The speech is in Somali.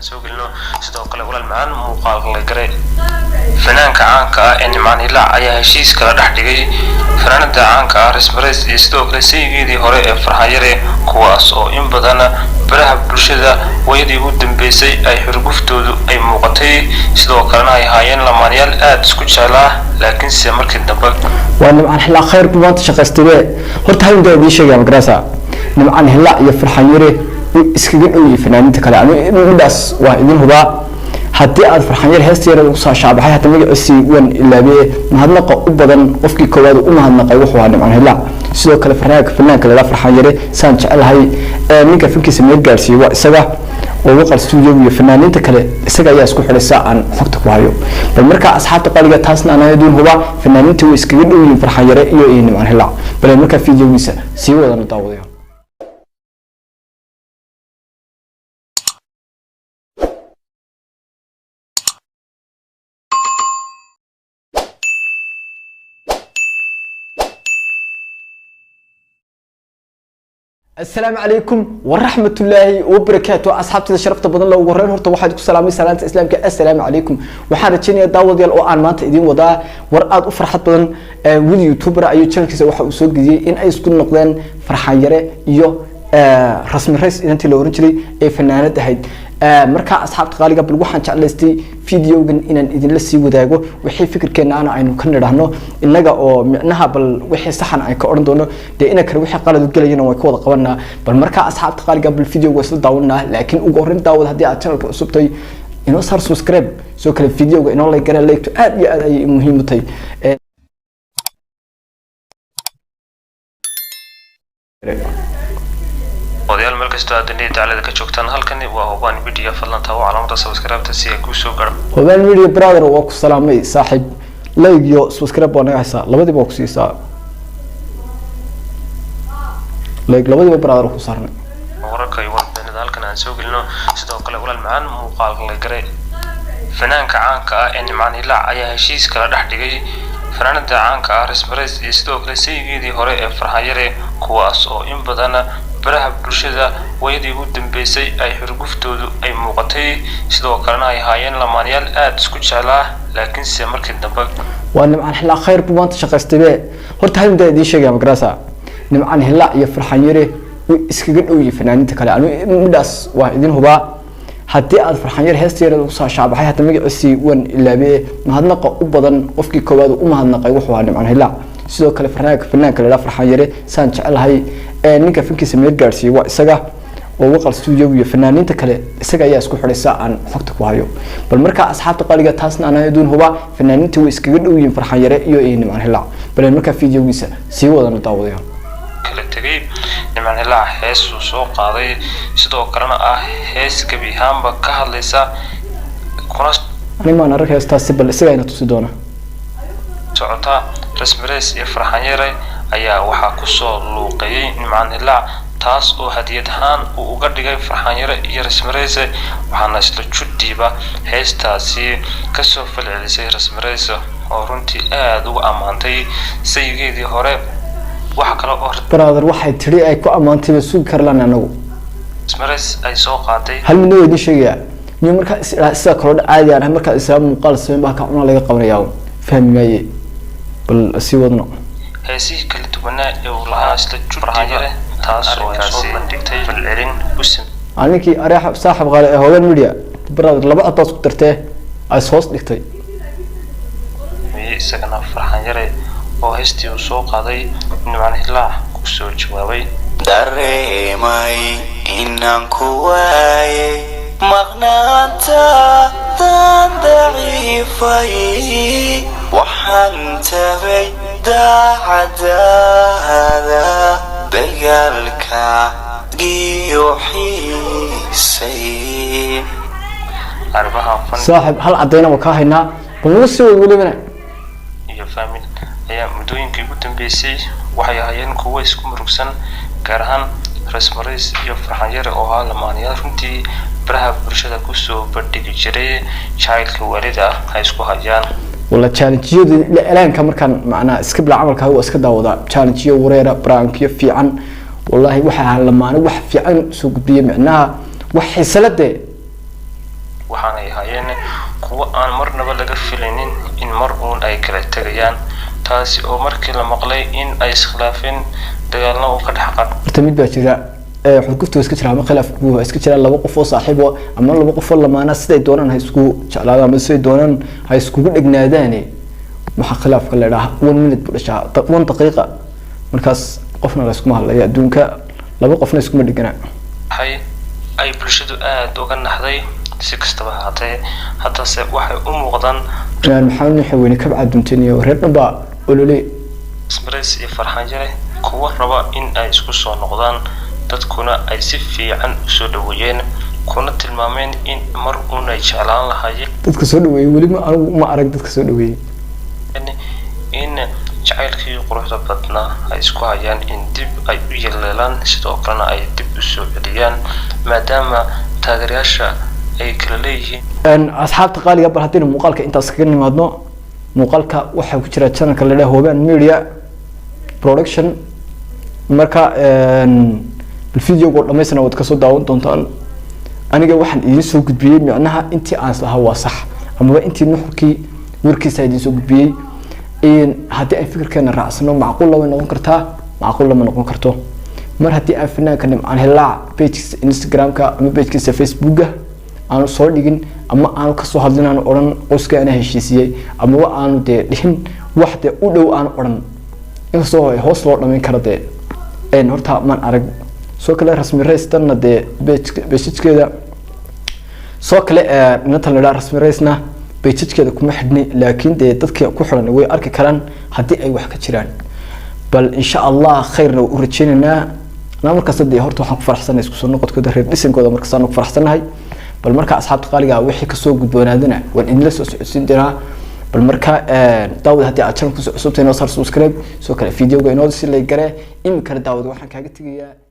aan soo gelino sidoo kale walaal macaan muuqaal la garay fanaanka caanka ah ee Nimcaan Hilaac ayaa heshiis kala dhex dhigay fanaanada caanka ah Rasmareys iyo sidoo kale sayidii hore ee Farxaan Yare kuwaas oo in badan baraha bulshada wayadii ugu dambeysay ay xurguftoodu ay muuqatay sidoo kalena ay haayeen lamaanayaal aad isku jeclaa laakiin se markii dambe waa Nimcaan Hilaac khayr badan shaqaystay horta hal inta idin sheegay magarasa Nimcaan Hilaac iyo Farxaan Yare iskaga dhaway fanaaniinta kale anigu midaas waa idin hubaa haddii aad Farxaan Yare heesteeda ugu soo shaabaxay hatta magaciisi wan ilaabe mahadnaqa u badan qofkii koowaad u mahadnaqay wuxuu ahaa Nimcaan Hilaac sidoo kale fanaanka la Farxaan Yare saan jecelahay ninka finkiisa meel gaarsiiyay waa isaga oo waqal studio iyo fanaaniinta kale isaga ayaa isku xilay saan xogta ku hayo bal marka asxaabta qaliga taasna aan idin hubaa fanaaniinta way iskaga dhawayeen Farxaan Yare iyo Nimcaan Hilaac bal marka fiidiyowiisa sii wadana daawadayo السلام عليكم ورحمة الله وبركاته أصحابتي شرفت بدن لو ورين هرت واحد كسلامي سلامة الإسلام السلام عليكم وحنا تشيني داود يال أو أنا ما تقدين ودا ورقات وفرحت بدن ودي يوتيوبر أيو channel كيسة واحد وسوق جديد إن أي سكون نقدان Farxaan Yare iyo Rasmareys inta loo oran jiray ee fanaanada ahayd marka asxaabta qaaliga bal waxaan jeclaystay fiidiyogan inaan idin la sii wadaago wixii fikirkeena aynu ka nidhaahno inaga oo micnaha bal wixii saxan ay ka oran doono ina kale wixii qalad u galayna way ka wada qabanaa bal marka asxaabta qaaliga bal fiidiyoga isla daawanaa laakiin ugu horeyn daawad hadii aad channelka cusubtay inoo sar subscribe soo kale fiidiyoga inoo like garaa like aad iyo aad ay muhiim u tahay odayaal meel kasta aad dunida tacalada ka joogtaan halkani waa Hobaan Media fadlan taabo calaamada subscribe-ta si ay ku soo gaaro Hobaan Media brother waa ku salaamay saaxiib like iyo subscribe baa naga haysaa labadiiba ku siisaa like labadiiba brother ku saarnay wararka iyo wadada halkan aan soo gelino sidoo kale walaal macaan muuqaal la garay fanaanka caanka ah ee Nimcaan Hilaac ayaa heshiis kala dhex dhigay fanaanada caanka ah Rasmareys iyo sidoo kale sayidii hore ee Farxaan Yare kuwaas oo in badan baraha bulshada wayadii ugu dambeysay ay xurguftoodu ay muuqatay sidoo kalena ay haayeen lamaanayaal aad isku jeclaa laakiin se markii dambe waa Nimcaan Hilaac khayr badan shaqaystay horta hal inta idin sheegay magarasa Nimcaan Hilaac iyo Farxaan Yare iskaga dhaway fanaaniinta kale anigu midaas waa idin hubaa haddii aad Farxaan Yare heesteeda ugu soo shaabaxay hatta magaciisi wan ilaabe mahadnaqa u badan qofkii koowaad u mahadnaqay wuxuu ahaa Nimcaan Hilaac sidoo kale fanaanka la Farxaan Yare saan jecelahay ninka finkiisa meel gaarsiiyay waa isaga oo waqal studio iyo fanaaniinta kale isaga ayaa isku xilay saan xogta ku hayo bal marka asxaabta qaliga taasna aan idin hubaa fanaaniinta way iskaga dhawayeen Farxaan Yare iyo Nimcaan Hilaac bal marka fiidiyowiisa sii wadana daawadayo kala tagay Nimcaan Hilaac hees uu soo qaaday sidoo kalena ah hees gabihaanba ka hadlaysa kuna nimaan arag heestaasi bal isaga ina tusi doona socota Rasmareys iyo Farxaan Yare ayaa waxa ku soo luuqayay Nimcaan Hilaac taas oo hadiyad ahaan uu uga dhigay Farxaan Yare iyo Rasmareys waxaana isla juddiiba heestaasi ka soo falcelisay Rasmareys oo runtii aad ugu amaantay sayidii hore waxa kale oo brother waxay tiri ay ku amaantay suuq karlaan anagu Rasmareys ay soo qaaday hal mid oo idin sheegaya niyo marka sida kale caadi ah marka isaga muuqaal sameyn baa ka cunaa laga qabanayaa fahmiyay bal si wadno heesii kala duwanaa ee uu lahaa isla Farxaan Yare taas oo soo bandhigtay falcelin usam aniki arax saaxib qaali ee Hobaan Media brother laba aad ku dartay ay soo dhigtay isagana Farxaan Yare oo heestii uu soo qaaday Nimcaan Hilaac ku soo jawaabay dareemay inaan ku waayay maqnaanta tan daciifay waxaan tabay daacadaada dagaalka iyo xiisay صاحب هل عدينا وكاهنا بنوسي ولبنا iyo family ayaa mudooyinkii ugu dambeysay waxay ahaayeen kuwo isku murugsan gaar ahaan Rasmareys iyo Farxaan Yare oo ahaa lamaanayaal runtii baraha bulshada ku soo bandhigi jiray jacaylka waalida ay isku hayaan wala challenge-yada ilaalinka markaan macna iska bila camalka waa iska daawada challenge-yo wareera prank-yo fiican wallahi waxa lamaana wax fiican soo gudbiyay macnaha wax xisalade waxaana ay hayeen kuwa aan marnaba laga filaynin in mar uun ay kala tagayaan taasi oo markii la maqlay in ay iskhilaafeen dagaalna uu ka dhaxqan tamid baa jira xulkuftu iska jira ama khilaafku iska jira laba qof oo saaxiib ah ama laba qof oo lamaana siday doonaan hay isku jeclaadaan ama siday doonaan hay isku dhignaadaan waxa khilaafka la yiraahdo 1 minute budasha 1 daqiiqa markaas qofna la isku mahallaya adduunka laba qofna isku ma dhigana ay bulshadu aad uga naxday si kastaba haatee hadda se waxay u muuqdaan maxamed xaweyne kabca duntiiniyo reer dhanba olole Express iyo Farxaan Jare kuwa raba in ay isku soo noqdaan dadkuna ay si fiican u soo dhaweeyeen kuna tilmaameen in mar uun ay jeclaan lahaayeen dadka soo dhaweeyay wali ma arag dadka soo dhaweeyay in jacaylkii quruxda badnaa ay isku hayaan in dib ay u yeelaan sidoo kalena ay dib u soo celiyaan maadaama taageerayaasha ay kala leeyihiin asxaabta qaaliga bal hadii muuqaalka intaas kaga nimaadno muuqaalka waxa ku jira channelka la yiraahdo Hoban Media Production marka video-ga dhameysana wad ka soo daawan doontaan aniga waxaan idin soo gudbiyay macnaha intii aan lahaa waa sax ama intii nuxurkii warkiisa idin soo gudbiyay haddii ay fikirkeena raacsano macquul lama noqon kartaa macquul lama noqon karto mar haddii aan finaanka nimcaan helaa page Instagram-ka ama page Facebook-ga aan soo dhigin ama aan ka soo hadlin aan oran qoyska ana heshiisiyay ama aan dhihin wax u dhow aan oran in soo hoos loo dhameyn karo horta man arag soo kale rasmi raystana page-keeda soo kale inta la rasmi raysna page-keeda kuma xidhni laakiin dadka ku xiran way arki karaan hadii ay wax ka jiraan bal insha Allah khayrna u rajeynaa ana markaas horta waxaan ku faraxsanahay isku soo noqodkooda reer dhisankooda markaas aan ku faraxsanahay bal marka asxaabta qaaliga wixii ka soo gudboonaadana waan idin la soo socodsiin doonaa bal marka daawad hadii aad channel ku soo cusubtay noo subscribe soo kale video-ga inoo si lay gare in kala daawad waxaan kaaga tagayaa